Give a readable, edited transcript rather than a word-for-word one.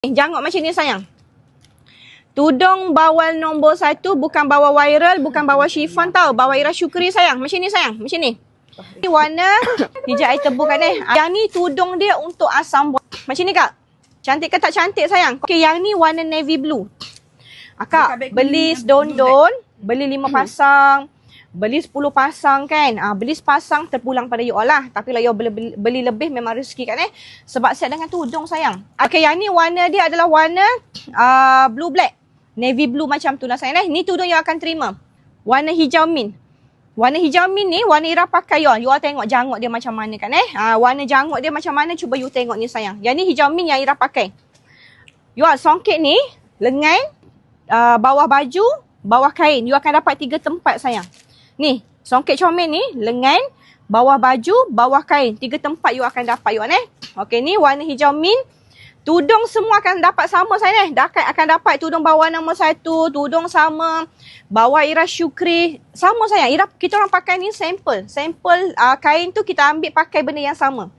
Jangok macam ni sayang. Tudung bawal nombor 1 bukan bawal viral, bukan bawal chiffon tau. Bawal Ira Syukri sayang. Macam ni sayang. Macam ni. Ni warna hijau air tebu kan Yang ni tudung dia untuk asam buah. Macam ni kak. Cantik ke tak cantik sayang? Okey, yang ni warna navy blue. Kak, beli sedondon, beli 5 pasang, beli 10 pasang kan. Beli sepasang terpulang pada you all lah. Tapi lah you beli lebih memang rezeki kan Sebab siap dengan tudung sayang. Okey, yang ni warna dia adalah warna blue black. Navy blue macam tu lah sayang Ni tudung yang akan terima. Warna hijau mint. Warna hijau mint ni warna Ira pakai you all. You all tengok jangok dia macam mana kan warna jangok dia macam mana, cuba you tengok ni sayang. Yang ni hijau mint yang Ira pakai. You all, songket ni lengan, bawah baju, bawah kain. You akan dapat 3 tempat sayang. Ni, songket comel ni lengan, bawah baju, bawah kain. 3 tempat you akan dapat you all Okey, ni warna hijau mint. Tudung semua akan dapat sama sayang akan dapat tudung bawah nombor 1, tudung sama, bawah Ira Syukri. Sama sayang. Kita orang pakai ni sampel. Sampel kain tu kita ambil pakai benda yang sama.